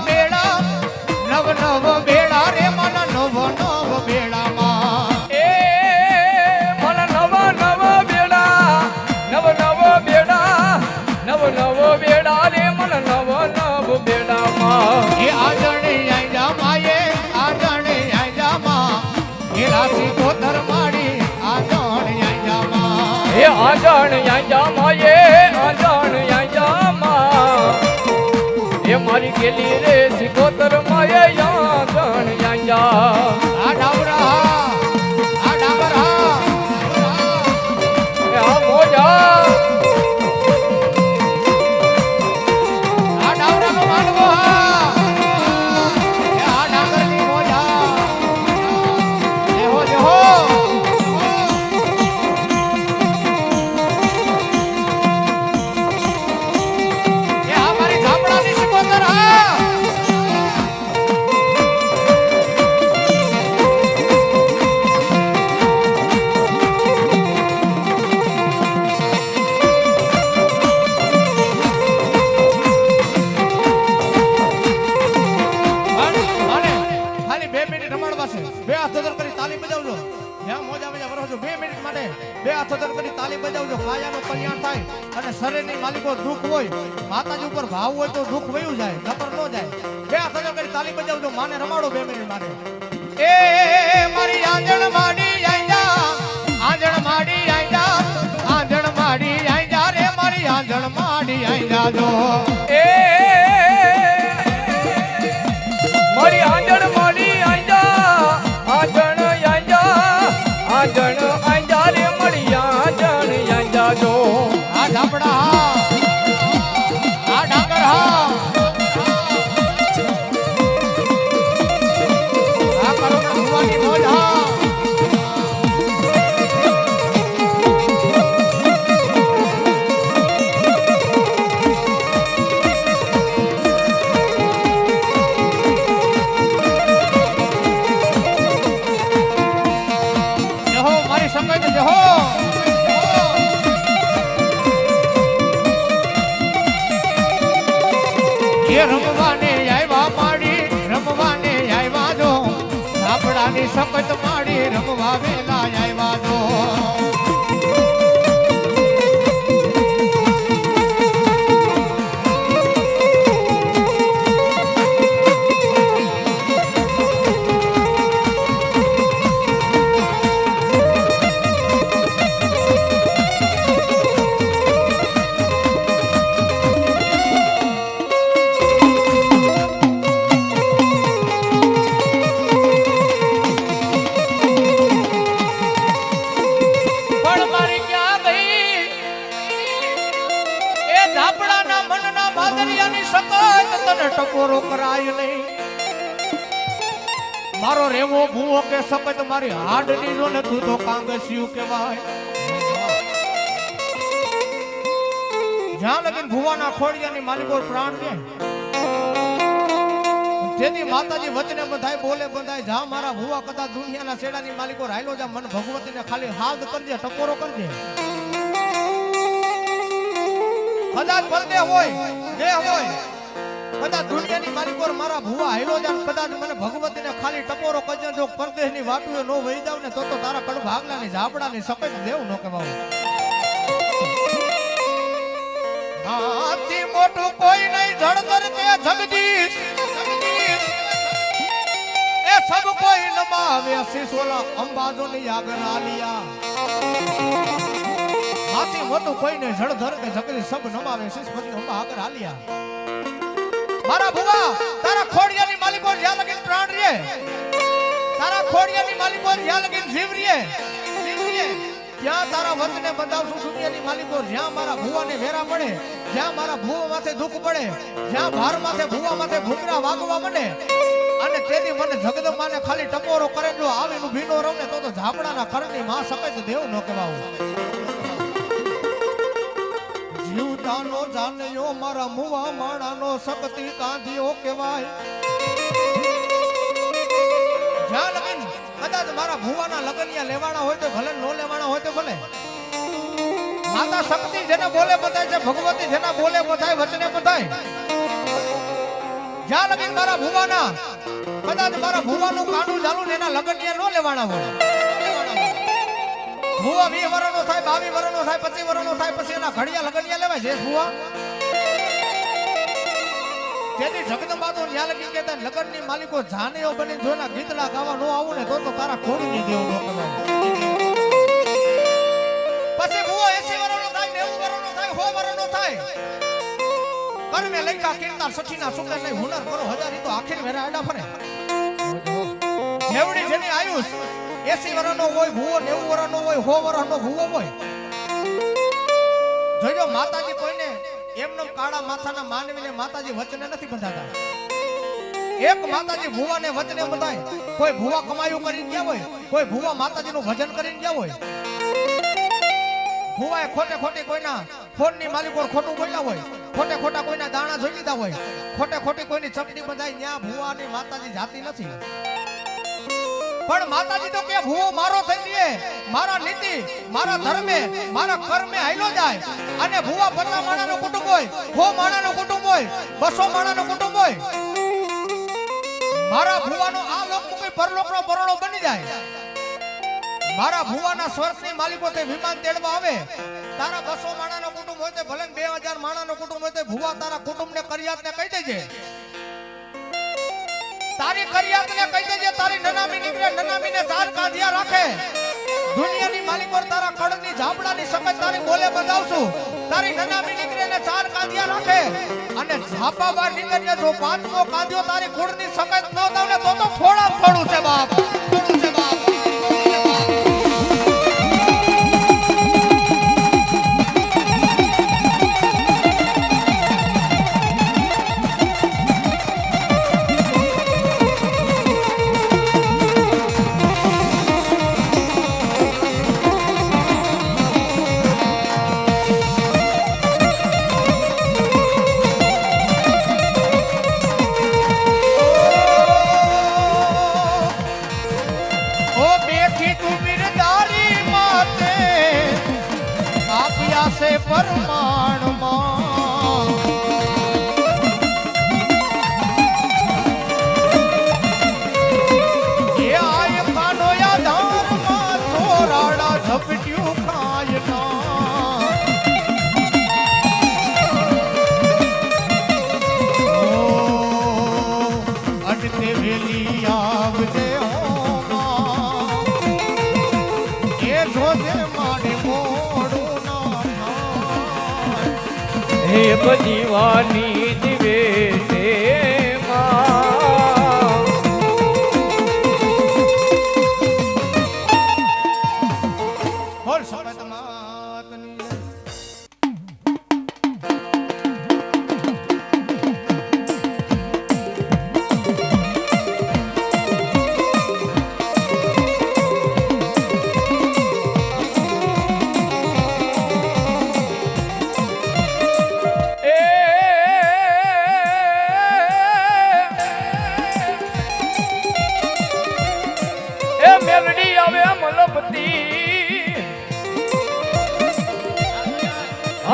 બેડા નવ નવ બેડા રે મન નવ નવ બેડામાં એ મન નવ નવ બેડા નવ નવ બેડા નવ નવ બેડા રે મન નવ નવ બેડામાં એ આંજણે આંજા માયે આંજણે આંજા માં એ રાશિ કોતર માડી આંજણ આંજા માં એ આંજણ આંજામાં એ આંજણ આંજામાં એ મારી ગેલી રે સિકોતર માં એ આંજણ આંજા આ ડાબરા આ ડાબરા એ આ મોજા આ ડાબરાનો માંડવો એ આ ડાબરની મોજા દેહો દેહો એ આ મારી ઝાપડાની સિકોતર ખાલી 2 મિનિટ રમાડવા છે. બે હાથ ધર કરી તાલી બજાવજો. જ્યાં મોજા મજા વરસજો 2 મિનિટ માટે બે હાથ ધર કરી તાલી બજાવજો. કાયાનું કલ્યાણ થાય અને શરીરની માલિકો દુઃખ હોય માતાજી ઉપર ભાવ હોય તો દુઃખ વયું જાય નકર ન જાય. બે હાથ ધર કરી તાલી બજાવજો. માને રમાડો 2 મિનિટ માટે. એ મારી આંજણ માડી આંજા આંજણ માડી આંજા આંજણ માડી આંજા રે મારી આંજણ માડી આંજા જો એ મારી આંજણ મારી આંજા આંજણ આંજા આંજણ આંજા રે મળી આંજણ આંજા જો આ ધાપડા આ ડાંગર આ કરુણા ભુવાની મોજ જહો મારી સંગત જહો એ રમવાને આવ્યા માડી રમવાને આવ્યા જો ધાપડાની સખત માડી રમવા વેલા આવ્યા જો પણ મારી ક્યાં ગઈ એ ધાપડાના મનના ભાદરિયાની સકત તને ટકોરો કરાય નહીં મારો રેવો ભૂવો કે સકત મારી હાડની જો ને તું તો કાંગસ્યું કહેવાય જ્યાં લગીન ભૂવાના ખોડિયાની માલિકો પ્રાણ છે જેથી માતાજી વચને બધાય બોલે બધાય જા મારા ભૂવા કદા દુનિયાના છેડાની માલિકો રાયલો જા મન ભગવતીને ખાલી હાથ કરજે ટકોરો કરજે કદાચ પરદે હોય દેહ હોય કદાચ દુનિયાની માલિકો મારા ભૂવા હાયલો જા કદાચ મને ભગવતીને ખાલી ટકોરો કરજે જો પરદેશની વાટુએ નો વહી જાવ ને તો તારા કડ ભાગલાની ઝાપડાની સફેદ દેવ નો કહેવાય હાથી મોટું કોઈ નહીં જળધર તે જગદીશ એ સબ કોઈ નમાવે શીશોલા અંબાજો ની આગળ આલિયા હાથી મોટું કોઈ નહીં જળધર કે જગદીશ સબ નમાવે શીશપતિ અંબા આગળ આલિયા મારા ભુવા તારા ખોડિયાની માલિકો જ્યાં લગીન પ્રાણ રે તારા ખોડિયાની માલિકો જ્યાં લગીન જીવ રે જ્યાં તારા વચને બંધાવશું દુનિયાની માલિકો જ્યાં મારા ભુવાને વેરા પડે જ્યાં મારા ભુવા માથે દુઃખ પડે જ્યાં ભાર માથે ભુવા માથે ભૂંગરા વાગવા માંડે અને તેથી મને જગદંબાને ખાલી ટકોરો કરે જો આવીનું ભીનો રમે તો ઝાપડાના કરની માં સફેદ દેવ નો કહેવાવું જીવતાનો જાનયો મારા મુવા માણાનો શક્તિ કાંધીઓ કહેવાય જ્યાં લગન કદાચ મારા ભુવાના લગનિયા લેવાના હોય તો ભલે નો લેવાના હોય તો ભલે માતા શક્તિ જેને બોલે બધાય છે ભગવતી જેના બોલે બધાય વચને બધાય જ્યાં લગીન મારા ભુવાના કદાચ મારા ભુવાનું કાંડું ચાલુ ને એના લગ્ન ત્યાં ન લેવાના હોય. ભુવા 20 વર્ષનો થાય, 22 વર્ષનો થાય, 25 વર્ષનો થાય, પછી એના ઘડિયા લગનિયા લેવાય છે ભુવા. તેથી જગદંબા તો ન્યા લગી કહેતા લગનની માલિકો જાને એવો બની જોના ગીતડા ગાવા નો આવું ને તો તારા ખોડી નહીં દેવું નો કહેવાય. પછી ભુવા 80 વર્ષનો થાય, 90 વર્ષનો થાય, 100 વર્ષનો થાય, કર્મે લઈકા કીર્તાર સઠીના સુંદર નહીં હુનર કરો હજારી તો આખીર વેરા આડા ફરે. જેવડી જેની આયુષ 80 વર્ષનો હોય ભુવો, 90 વર્ષનો હોય, 100 વર્ષનો ભુવો હોય. જોજો માતાજી કોઈને એમનો કાળા માથાના માનવીને માતાજી વચને નથી બંધાતા. એક માતાજી ભુવાને વચને બંધાય. કોઈ ભુવા કમાયું કરીને ગયા હોય, કોઈ ભુવા માતાજીનું ભજન કરીને ગયા હોય. ભુવાએ ખોટે ખોટી કોઈના ફોનની માલિકો ખોટું બોલ્યા હોય, ખોટે ખોટા કોઈના દાણા જોઈ લીધા હોય, ખોટે ખોટી કોઈની ચપટી બંધાય, ત્યાં ભુવાની માતાજી જાતી નથી. પણ માતાજી તો કે ભુવો મારો થઈ જઈએ, મારા નીતિ, મારા ધર્મે, મારા કર્મે હાઈલો જાય. અને ભુવા 50 માણાનો કુટુંબ હોય, 100 માણાનો કુટુંબ હોય, 200 માણાનો કુટુંબ હોય, મારા ભુવાનો આ લોક મુકી પરલોકનો બરણો બની જાય. મારા ભુવાના સ્વર્ગની માલિકો તે વિમાન તેડવા આવે. તારા 200 માણાનો કુટુંબ હોય તે ભલે 2000 માણાનો કુટુંબ હોય તે ભુવા તારા કુટુંબને કરિયાતને કહી દેજે, તારી કરિયાતને કહી દેજે, તારી નનામી નીકળે, નનામીને 4 કાંધિયા રાખે. દુનિયાની માલિકો તારા કડની ઝાપડાની સમજ તારી બોલે બતાવશું. તારી નનામી નીકળે ને 4 કાંધિયા રાખે. અને ઝાપા બાર નીકળ્યા જો 5મો કાંધિયો તારી કુળની સમજ ન દાવને તો થોડા થોડું છે બાપ, થોડું છે બાપ. से परमाण मां ये आय खानो या धार मां छोराड़ा झपट्યું ખાય ના ઓ અટતે વેલી આવજે ઓ માં એ જોજે માડે મોડું હે બજીવાની દિવે તે માં બોલ સપત માતની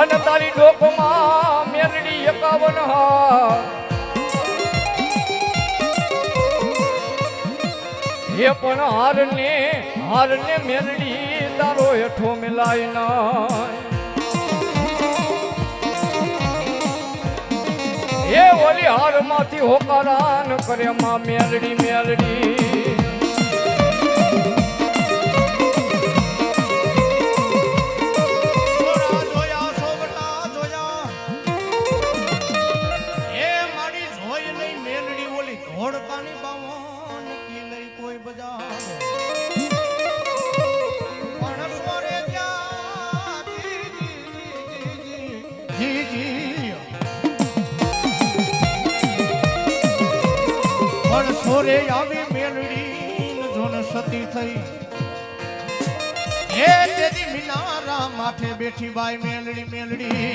અને તારી ડોકમાં મેલડી 51 હા એ પણ હારને મેલડી તારો હેઠો મિલાય ના એ ઓલી હારમાંથી હોકારાન કરે માં મેલડી મેલડી સોરે આવી મેલડી જોન સતી થઈ હે તેદી મિનારા માથે બેઠી બાઈ મેલડી મેલડી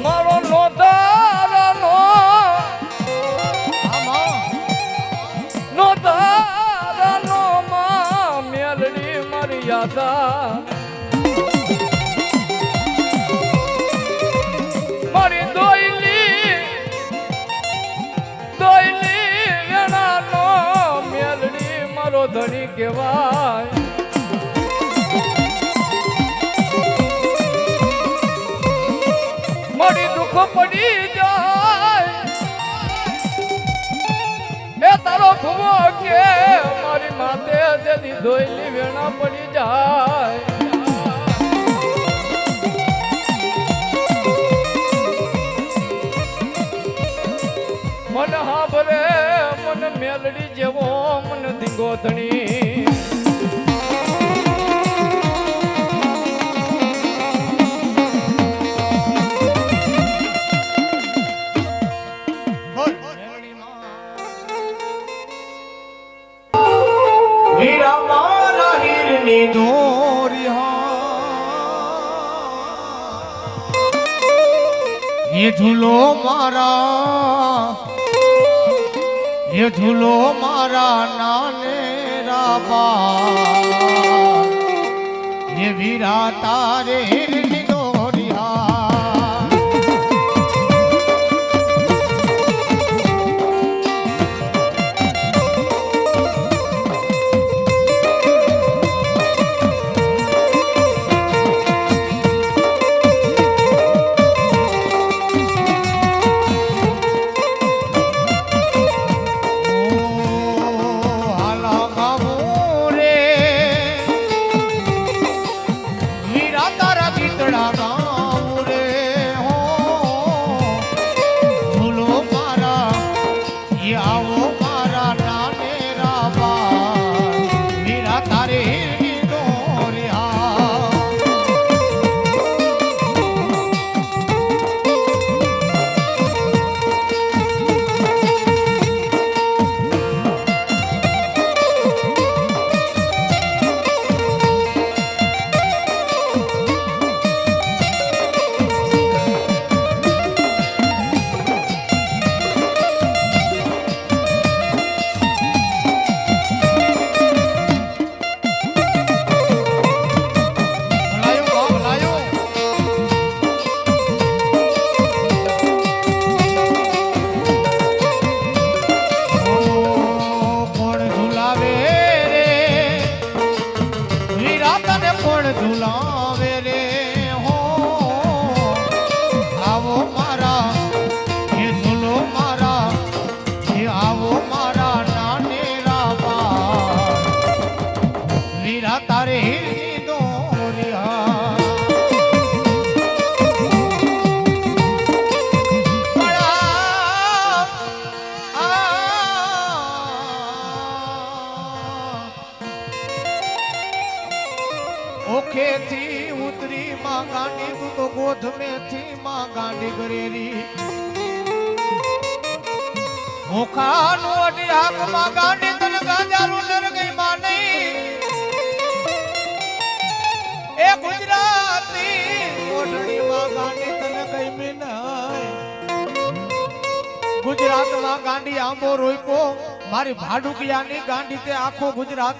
મારો નોધાર નો મેલડી કહેવાય. મારી દુઃખ પડી જાય એ તારો ભૂવો કે મારી માથે તેથી ધોઈલી વેણા પડી જાય. મન હાભરે મન મેલડી જેવો મન ધીંગો ધણી. હીરા મારા હીરની દોરિયા ये झूलो मारा नाने राबा ये वीरा तारे हिरनी दोरिया झूलावे रे हो आवो मारा ये झूलो मारा ये आवो मारा नाने राबा वीरा तारे हिरनी दोरिया ओखे थी उतरी मां गांडी तू तो गोद में थी मां गांडी करेरी ओखा नु अडी हक मां गांडी तन गांजा रुंडर गई मां नहीं ए गुजराती ओढ़नी मां गांडी तन कई में गुजरात मां गांडी आंबो रोईपो मारी भाडुकिया नी गांडी ते आखो गुजरात